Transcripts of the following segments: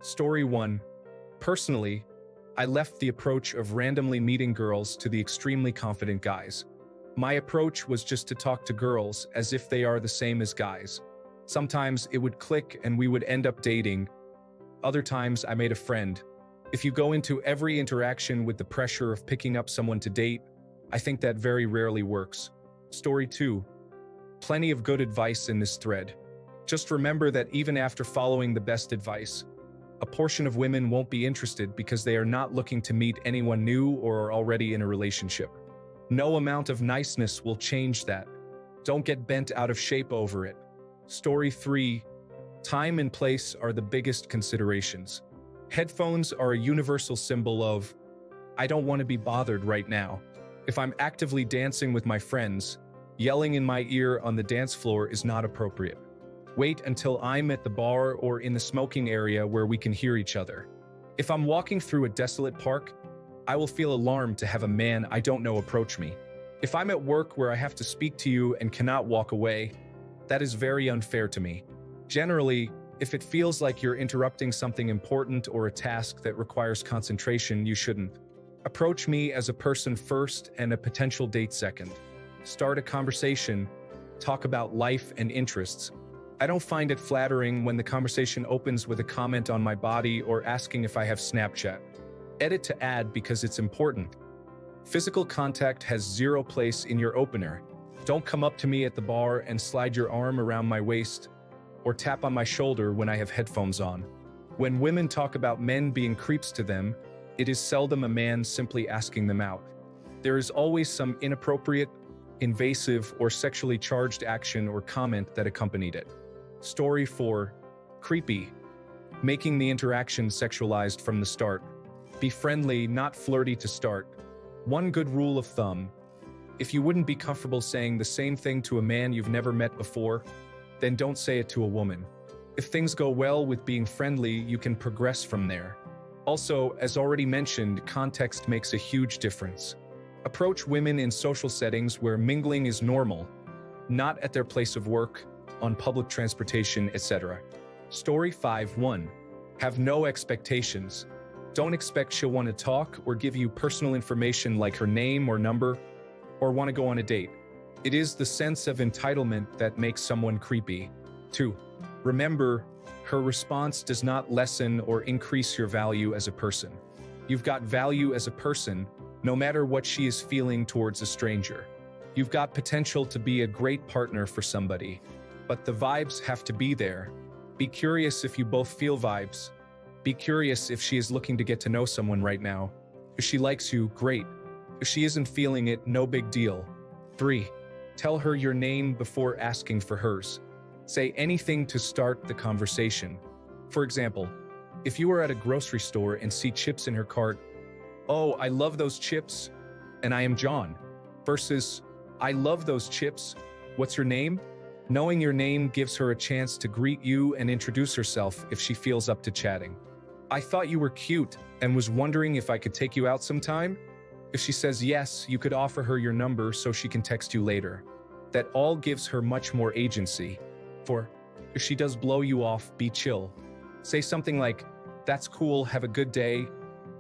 Story 1. Personally, I left the approach of randomly meeting girls to the extremely confident guys. My approach was just to talk to girls as if they are the same as guys. Sometimes it would click and we would end up dating. Other times I made a friend. If you go into every interaction with the pressure of picking up someone to date, I think that very rarely works. Story 2. Plenty of good advice in this thread. Just remember that even after following the best advice, a portion of women won't be interested because they are not looking to meet anyone new or are already in a relationship. No amount of niceness will change that. Don't get bent out of shape over it. Story 3. Time and place are the biggest considerations. Headphones are a universal symbol of, I don't want to be bothered right now. If I'm actively dancing with my friends, yelling in my ear on the dance floor is not appropriate. Wait until I'm at the bar or in the smoking area where we can hear each other. If I'm walking through a desolate park, I will feel alarmed to have a man I don't know approach me. If I'm at work where I have to speak to you and cannot walk away, that is very unfair to me. Generally, if it feels like you're interrupting something important or a task that requires concentration, you shouldn't. Approach me as a person first and a potential date second. Start a conversation, talk about life and interests. I don't find it flattering when the conversation opens with a comment on my body or asking if I have Snapchat. Edit to add because it's important. Physical contact has zero place in your opener. Don't come up to me at the bar and slide your arm around my waist or tap on my shoulder when I have headphones on. When women talk about men being creeps to them, it is seldom a man simply asking them out. There is always some inappropriate, invasive, or sexually charged action or comment that accompanied it. Story 4. Creepy. Making the interaction sexualized from the start. Be friendly, not flirty to start. One good rule of thumb. If you wouldn't be comfortable saying the same thing to a man you've never met before, then don't say it to a woman. If things go well with being friendly, you can progress from there. Also, as already mentioned, context makes a huge difference. Approach women in social settings where mingling is normal, not at their place of work, on public transportation, etc. Story 5.1. Have no expectations. Don't expect she'll want to talk or give you personal information like her name or number, or want to go on a date. It is the sense of entitlement that makes someone creepy. 2. Remember, her response does not lessen or increase your value as a person. You've got value as a person, no matter what she is feeling towards a stranger. You've got potential to be a great partner for somebody, but the vibes have to be there. Be curious if you both feel vibes. Be curious if she is looking to get to know someone right now. If she likes you, great. If she isn't feeling it, no big deal. 3. Tell her your name before asking for hers. Say anything to start the conversation. For example, if you are at a grocery store and see chips in her cart, "Oh, I love those chips, and I am John," versus, "I love those chips, what's your name?" Knowing your name gives her a chance to greet you and introduce herself if she feels up to chatting. "I thought you were cute and was wondering if I could take you out sometime?" If she says yes, you could offer her your number so she can text you later. That all gives her much more agency. 4. If she does blow you off, be chill. Say something like, "That's cool, have a good day,"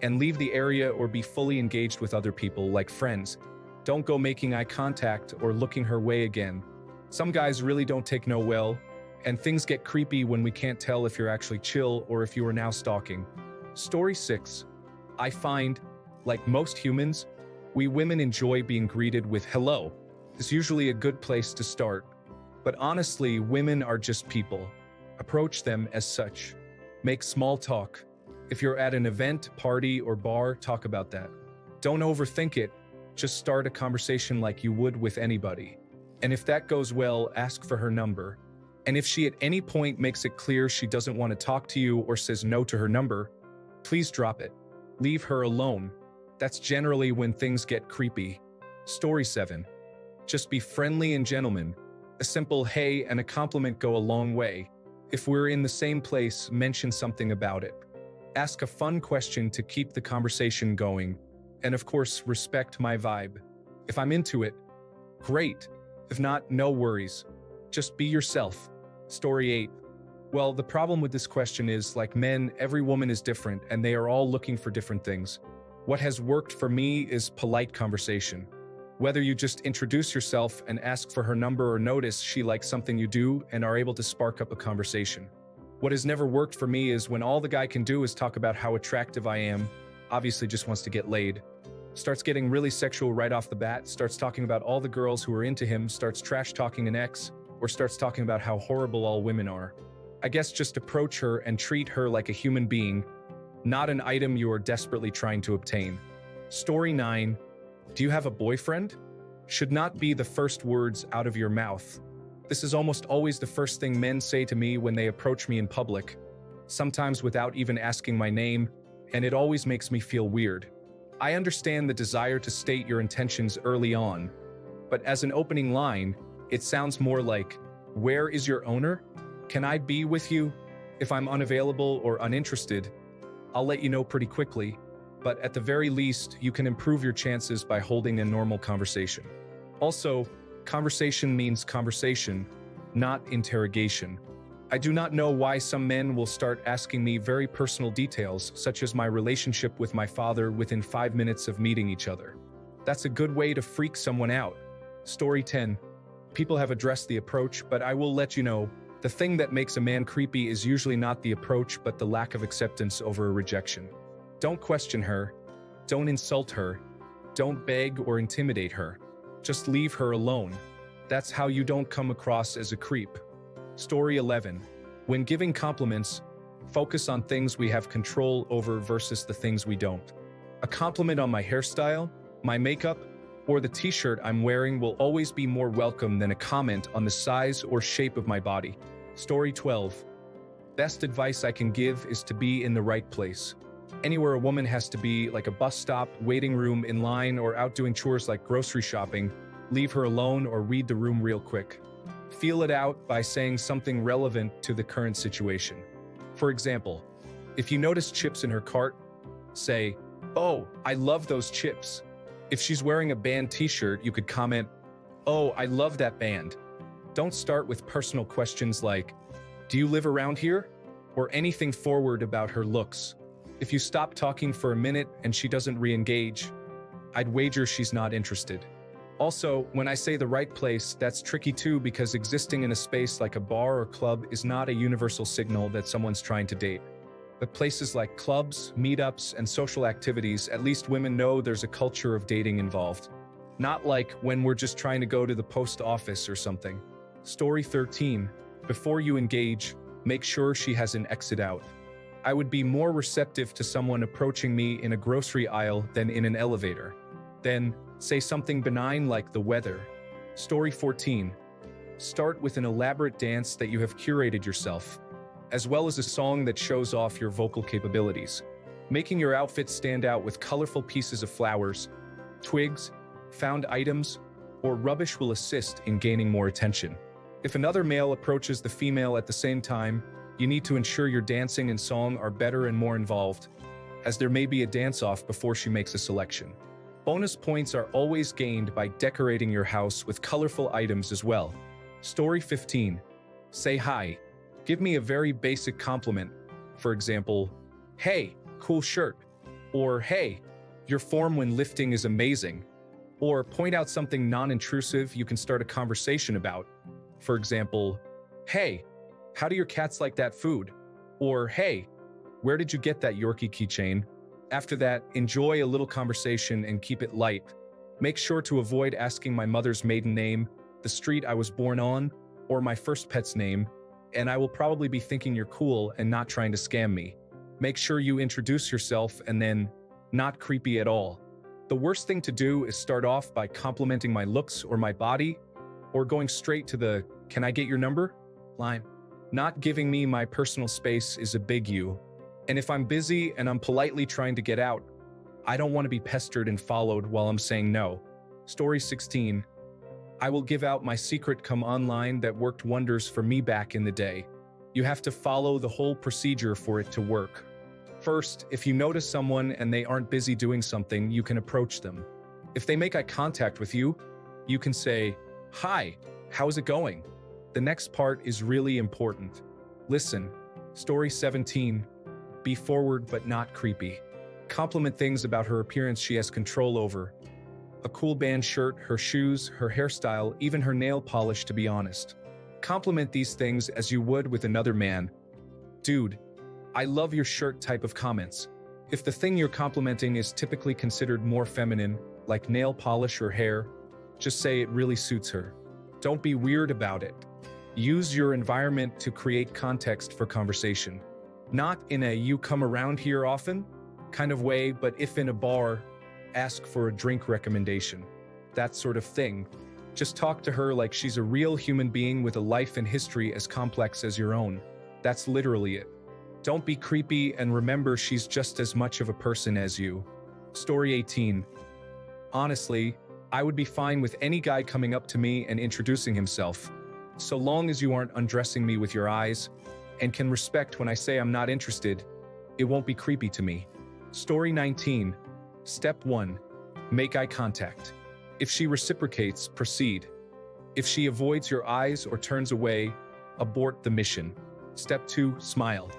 and leave the area or be fully engaged with other people like friends. Don't go making eye contact or looking her way again. Some guys really don't take no well, and things get creepy when we can't tell if you're actually chill or if you are now stalking. Story 6. I find, like most humans, we women enjoy being greeted with hello. It's usually a good place to start. But honestly, women are just people. Approach them as such. Make small talk. If you're at an event, party, or bar, talk about that. Don't overthink it. Just start a conversation like you would with anybody. And if that goes well, ask for her number. And if she at any point makes it clear she doesn't want to talk to you or says no to her number, please drop it. Leave her alone. That's generally when things get creepy. Story 7. Just be friendly and gentleman. A simple hey and a compliment go a long way. If we're in the same place, mention something about it. Ask a fun question to keep the conversation going. And of course, respect my vibe. If I'm into it, great. If not, no worries. Just be yourself. Story 8. Well, the problem with this question is, like men, every woman is different and they are all looking for different things. What has worked for me is polite conversation. Whether you just introduce yourself and ask for her number or notice she likes something you do and are able to spark up a conversation. What has never worked for me is when all the guy can do is talk about how attractive I am, obviously just wants to get laid. Starts getting really sexual right off the bat, starts talking about all the girls who are into him, starts trash talking an ex, or starts talking about how horrible all women are. I guess just approach her and treat her like a human being, not an item you are desperately trying to obtain. Story 9. Do you have a boyfriend? Should not be the first words out of your mouth. This is almost always the first thing men say to me when they approach me in public, sometimes without even asking my name, and it always makes me feel weird. I understand the desire to state your intentions early on, but as an opening line, it sounds more like, "Where is your owner? Can I be with you? If I'm unavailable or uninterested, I'll let you know pretty quickly, but at the very least, you can improve your chances by holding a normal conversation." Also, conversation means conversation, not interrogation. I do not know why some men will start asking me very personal details, such as my relationship with my father within 5 minutes of meeting each other. That's a good way to freak someone out. Story 10. People have addressed the approach, but I will let you know, the thing that makes a man creepy is usually not the approach but the lack of acceptance over a rejection. Don't question her. Don't insult her. Don't beg or intimidate her. Just leave her alone. That's how you don't come across as a creep. Story 11. When giving compliments, focus on things we have control over versus the things we don't. A compliment on my hairstyle, my makeup, or the t-shirt I'm wearing will always be more welcome than a comment on the size or shape of my body. Story 12. Best advice I can give is to be in the right place. Anywhere a woman has to be, like a bus stop, waiting room, in line, or out doing chores like grocery shopping, leave her alone or read the room real quick. Feel it out by saying something relevant to the current situation. For example, if you notice chips in her cart, say, "Oh, I love those chips." If she's wearing a band t-shirt, you could comment, "Oh, I love that band." Don't start with personal questions like, "Do you live around here?" or anything forward about her looks. If you stop talking for a minute and she doesn't re-engage, I'd wager she's not interested. Also, when I say the right place, that's tricky too because existing in a space like a bar or club is not a universal signal that someone's trying to date. But places like clubs, meetups, and social activities, at least women know there's a culture of dating involved. Not like when we're just trying to go to the post office or something. Story 13. Before you engage, make sure she has an exit out. I would be more receptive to someone approaching me in a grocery aisle than in an elevator. Then, say something benign like the weather. Story 14. Start with an elaborate dance that you have curated yourself, as well as a song that shows off your vocal capabilities. Making your outfit stand out with colorful pieces of flowers, twigs, found items, or rubbish will assist in gaining more attention. If another male approaches the female at the same time, you need to ensure your dancing and song are better and more involved, as there may be a dance-off before she makes a selection. Bonus points are always gained by decorating your house with colorful items as well. Story 15. Say hi. Give me a very basic compliment. For example, "Hey, cool shirt." Or "Hey, your form when lifting is amazing." Or point out something non-intrusive you can start a conversation about. For example, "Hey, how do your cats like that food?" Or "Hey, where did you get that Yorkie keychain?" After that, enjoy a little conversation and keep it light. Make sure to avoid asking my mother's maiden name, the street I was born on, or my first pet's name, and I will probably be thinking you're cool and not trying to scam me. Make sure you introduce yourself and then, not creepy at all. The worst thing to do is start off by complimenting my looks or my body, or going straight to the "Can I get your number?" line. Not giving me my personal space is a big U. And if I'm busy and I'm politely trying to get out, I don't want to be pestered and followed while I'm saying no. Story 16. I will give out my secret come online that worked wonders for me back in the day. You have to follow the whole procedure for it to work. First, if you notice someone and they aren't busy doing something, you can approach them. If they make eye contact with you, you can say, "Hi, how's it going?" The next part is really important. Listen. Story 17. Be forward but not creepy. Compliment things about her appearance she has control over. A cool band shirt, her shoes, her hairstyle, even her nail polish, to be honest. Compliment these things as you would with another man. Dude, I love your shirt type of comments. If the thing you're complimenting is typically considered more feminine, like nail polish or hair, just say it really suits her. Don't be weird about it. Use your environment to create context for conversation. Not in a "you come around here often" kind of way, but if in a bar, ask for a drink recommendation. That sort of thing. Just talk to her like she's a real human being with a life and history as complex as your own. That's literally it. Don't be creepy, and remember she's just as much of a person as you. Story 18. Honestly, I would be fine with any guy coming up to me and introducing himself, so long as you aren't undressing me with your eyes and can respect when I say I'm not interested. It won't be creepy to me. Story 19. Step 1. Make eye contact. If she reciprocates, proceed. If she avoids your eyes or turns away, abort the mission. Step 2. Smile.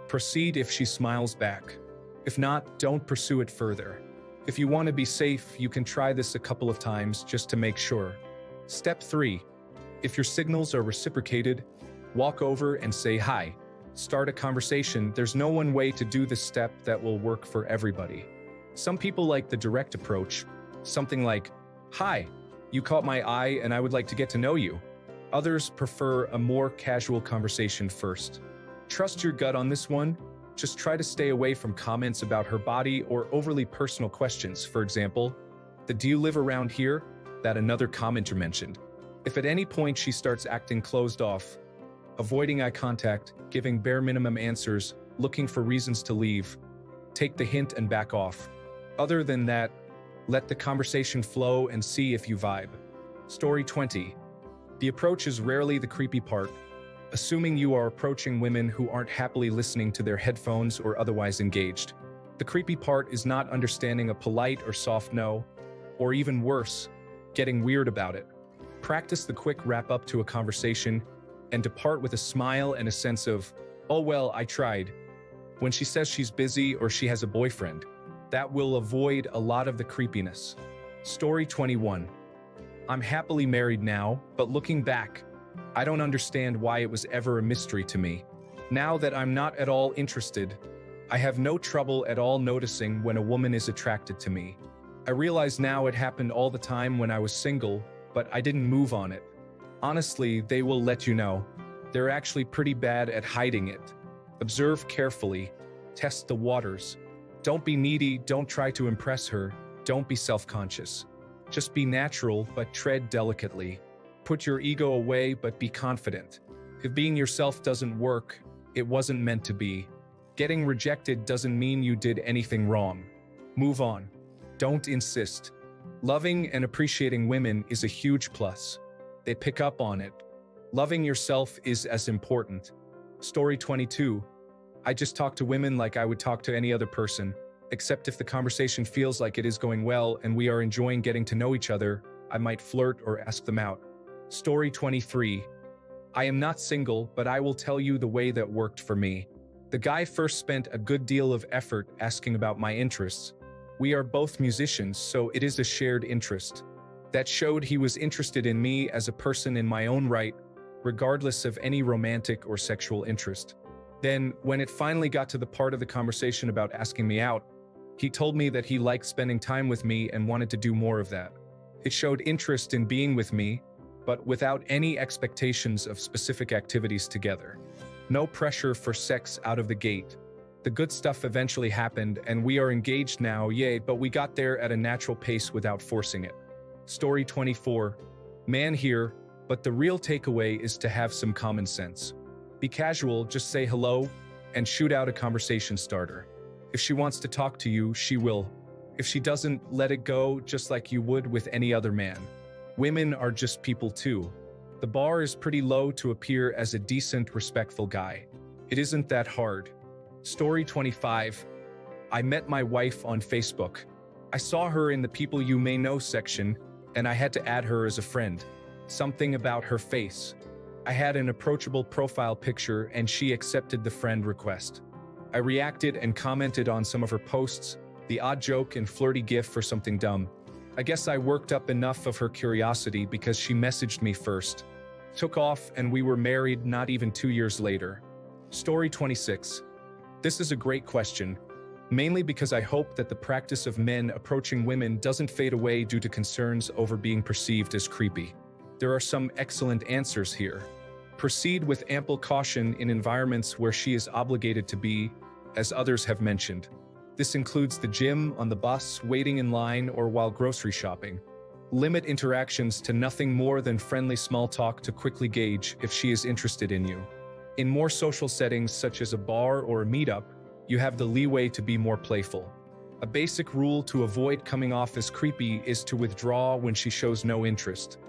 Proceed if she smiles back. If not, don't pursue it further. If you want to be safe, you can try this a couple of times just to make sure. Step 3. If your signals are reciprocated, walk over and say hi. Start a conversation. There's no one way to do this step that will work for everybody. Some people like the direct approach, something like, "Hi, you caught my eye and I would like to get to know you." Others prefer a more casual conversation first. Trust your gut on this one. Just try to stay away from comments about her body or overly personal questions. For example, the "do you live around here?" that another commenter mentioned. If at any point she starts acting closed off, avoiding eye contact, giving bare minimum answers, looking for reasons to leave, take the hint and back off. Other than that, let the conversation flow and see if you vibe. Story 20. The approach is rarely the creepy part. Assuming you are approaching women who aren't happily listening to their headphones or otherwise engaged. The creepy part is not understanding a polite or soft no, or even worse, getting weird about it. Practice the quick wrap-up to a conversation and depart with a smile and a sense of, "Oh well, I tried." When she says she's busy or she has a boyfriend, that will avoid a lot of the creepiness. Story 21. I'm happily married now, but looking back, I don't understand why it was ever a mystery to me. Now that I'm not at all interested, I have no trouble at all noticing when a woman is attracted to me. I realize now it happened all the time when I was single, but I didn't move on it. Honestly, they will let you know. They're actually pretty bad at hiding it. Observe carefully. Test the waters. Don't be needy, don't try to impress her, don't be self-conscious. Just be natural, but tread delicately. Put your ego away, but be confident. If being yourself doesn't work, it wasn't meant to be. Getting rejected doesn't mean you did anything wrong. Move on. Don't insist. Loving and appreciating women is a huge plus. They pick up on it. Loving yourself is as important. Story 22. I just talk to women like I would talk to any other person, except if the conversation feels like it is going well and we are enjoying getting to know each other, I might flirt or ask them out. Story 23. I am not single, but I will tell you the way that worked for me. The guy first spent a good deal of effort asking about my interests. We are both musicians, so it is a shared interest. That showed he was interested in me as a person in my own right, regardless of any romantic or sexual interest. Then, when it finally got to the part of the conversation about asking me out, he told me that he liked spending time with me and wanted to do more of that. It showed interest in being with me, but without any expectations of specific activities together. No pressure for sex out of the gate. The good stuff eventually happened, and we are engaged now, yay, but we got there at a natural pace without forcing it. Story 24. Man here, but the real takeaway is to have some common sense. Be casual, just say hello, and shoot out a conversation starter. If she wants to talk to you, she will. If she doesn't, let it go, just like you would with any other man. Women are just people too. The bar is pretty low to appear as a decent, respectful guy. It isn't that hard. Story 25. I met my wife on Facebook. I saw her in the people you may know section, and I had to add her as a friend. Something about her face. I had an approachable profile picture and she accepted the friend request. I reacted and commented on some of her posts, the odd joke and flirty gif for something dumb. I guess I worked up enough of her curiosity because she messaged me first. Took off and we were married not even 2 years later. Story 26. This is a great question, mainly because I hope that the practice of men approaching women doesn't fade away due to concerns over being perceived as creepy. There are some excellent answers here. Proceed with ample caution in environments where she is obligated to be, as others have mentioned. This includes the gym, on the bus, waiting in line, or while grocery shopping. Limit interactions to nothing more than friendly small talk to quickly gauge if she is interested in you. In more social settings such as a bar or a meetup, you have the leeway to be more playful. A basic rule to avoid coming off as creepy is to withdraw when she shows no interest.